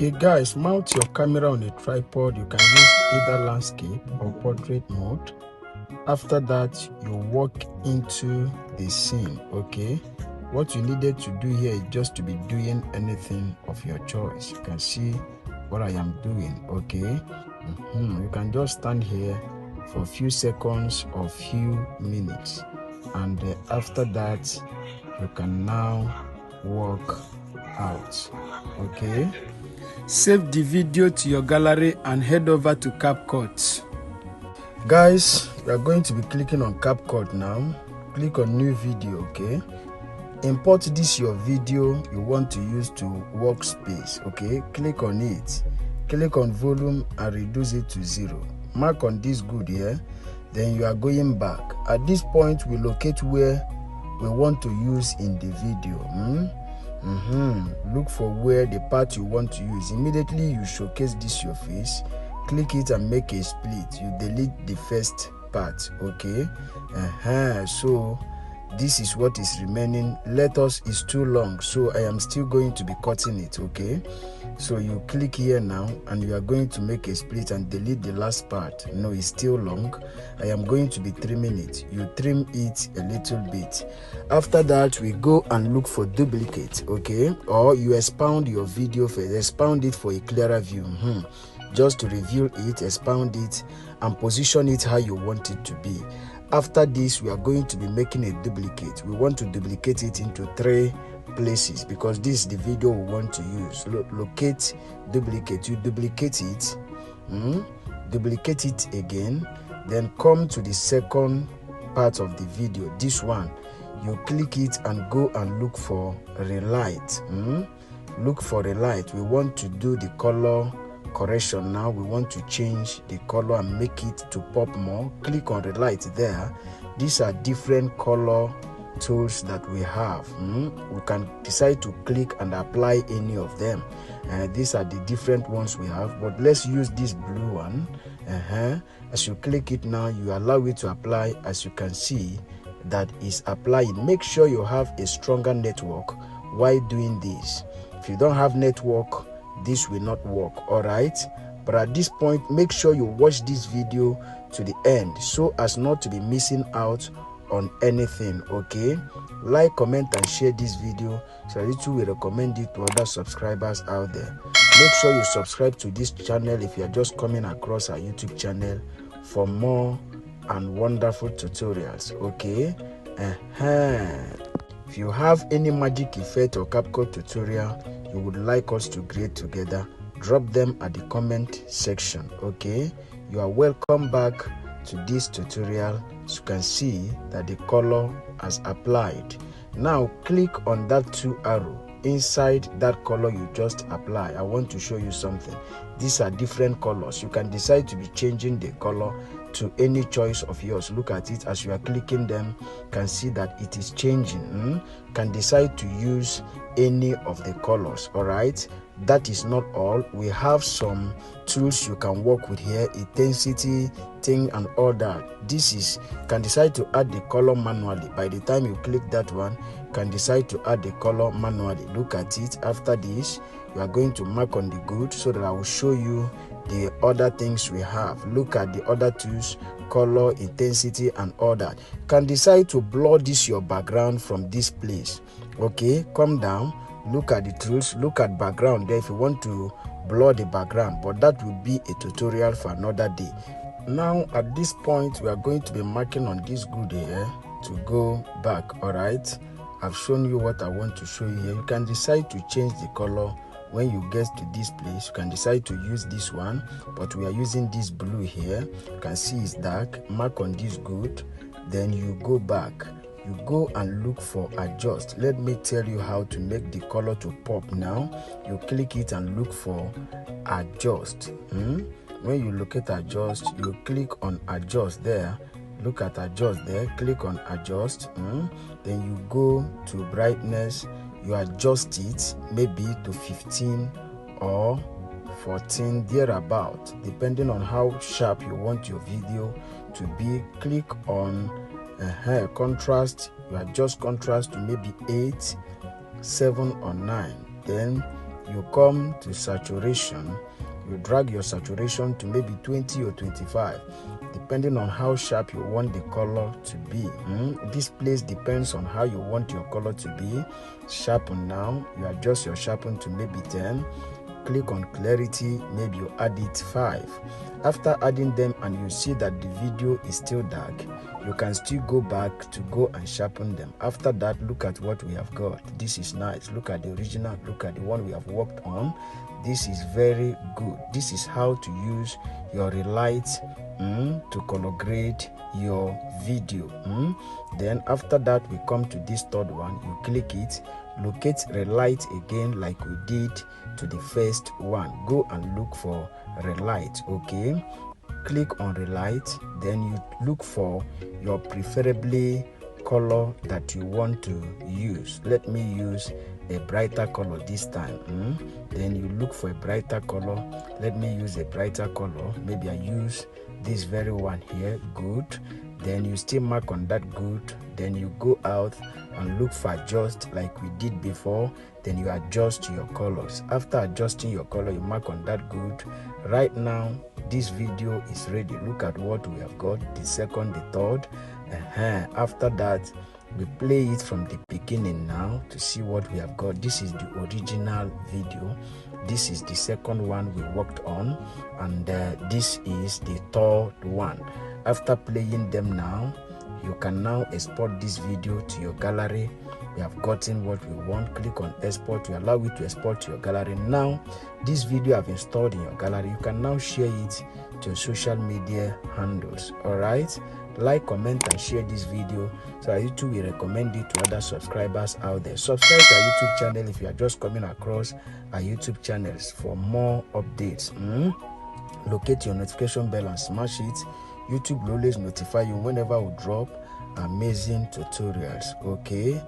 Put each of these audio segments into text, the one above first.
Okay guys, mount your camera on a tripod. You can use either landscape or portrait mode. After that, you walk into the scene. Okay, what you needed to do here is just to be doing anything of your choice. You can see what I am doing. Okay, you can just stand here for a few seconds or few minutes, and after that you can now walk out. Okay, save the video to your gallery and head over to CapCut. Guys, we are going to be clicking on CapCut now. Click on new video. Okay, import this your video you want to use to workspace. Okay, click on it, click on volume and reduce it to 0. Mark on this good here, then you are going back. At this point we locate where we want to use in the video. Look for where the part you want to use. Immediately you showcase this your face, click it and make a split. You delete the first part. Okay, so this is what is remaining. Letters is too long, so I am still going to be cutting it. Okay, so you click here now and you are going to make a split and delete the last part. No, it's still long. I am going to be trimming it. You trim it a little bit. After that we go and look for duplicate. Okay, or you expound your video first, expound it for a clearer view. Just to reveal it, expound it and position it how you want it to be. After this, we are going to be making a duplicate. We want to duplicate it into 3 places because this is the video we want to use. Locate, duplicate. You duplicate it, duplicate it again, then come to the second part of the video. This one, you click it and go and look for Relight. Look for Relight. We want to do the color correction now. We want to change the color and make it to pop more. Click on Relight there. These are different color tools that we have. We can decide to click and apply any of them. These are the different ones we have, but let's use this blue one. As you click it now, you allow it to apply. As you can see, that is applying. Make sure you have a stronger network while doing this. If you don't have network, this will not work. All right, but at this point make sure you watch this video to the end so as not to be missing out on anything. Okay, like, comment and share this video so that you will recommend it to other subscribers out there. Make sure you subscribe to this channel if you are just coming across our YouTube channel for more and wonderful tutorials. Okay, if you have any magic effect or CapCut tutorial you would like us to create together, drop them at the comment section. Okay, you are welcome back to this tutorial. As you can see that the color has applied. Now click on that 2 arrow inside that color you just apply. I want to show you something. These are different colors. You can decide to be changing the color to any choice of yours. Look at it. As you are clicking them, you can see that it is changing. Can decide to use any of the colors. All right, that is not all. We have some tools you can work with here, intensity thing and all that. This is, can decide to add the color manually. By the time you click that one, can decide to add the color manually. Look at it. After this, you are going to mark on the good so that I will show you the other things we have. Look at the other tools, color, intensity and all that. Can decide to blur this your background from this place. Okay, come down, look at the tools, look at background there if you want to blur the background, but that will be a tutorial for another day. Now at this point we are going to be marking on this good here to go back. All right, I've shown you what I want to show you here. You can decide to change the color when you get to this place. You can decide to use this one, but we are using this blue here. You can see it's dark. Mark on this good, then you go back. You go and look for adjust. Let me tell you how to make the color to pop now. You click it and look for adjust. When you look at adjust, you click on adjust there. Look at adjust there, click on adjust. Then you go to brightness. You adjust it maybe to 15 or 14 thereabout, depending on how sharp you want your video to be. Click on contrast. You adjust contrast to maybe 8, 7 or 9. Then you come to saturation. You drag your saturation to maybe 20 or 25, depending on how sharp you want the color to be. This place depends on how you want your color to be. Sharpen now, you adjust your sharpen to maybe 10. Click on clarity, maybe you add it 5. After adding them and you see that the video is still dark, you can still go back to go and sharpen them. After that, look at what we have got. This is nice. Look at the original, look at the one we have worked on. This is very good. This is how to use your Relight to color grade your video. Then after that, we come to this third one. You click it, locate Relight again like we did to the first one. Go and look for Relight. Okay, click on Relight, then you look for your preferably color that you want to use. Let me use a brighter color this time. Then you look for a brighter color. Let me use a brighter color. Maybe I use this very one here. Good. Then you still mark on that. Good. Then you go out and look for adjust like we did before. Then you adjust your colors. After adjusting your color, you mark on that. Good. Right now this video is ready. Look at what we have got, the second, the third. After that, we play it from the beginning now to see what we have got. This is the original video. This is the second one we worked on, and this is the third one. After playing them now, you can now export this video to your gallery. We have gotten what we want. Click on export to allow it to export to your gallery. Now this video I've installed in your gallery, you can now share it to your social media handles. All right, like, comment and share this video so that YouTube will recommend it to other subscribers out there. Subscribe to our YouTube channel if you are just coming across our YouTube channels for more updates. Locate your notification bell and smash it. YouTube will always notify you whenever we drop amazing tutorials. Okay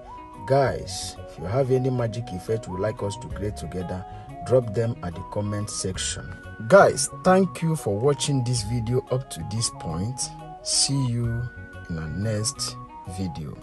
guys, if you have any magic effect you would like us to create together, drop them at the comment section. Guys, thank you for watching this video up to this point. See you in our next video.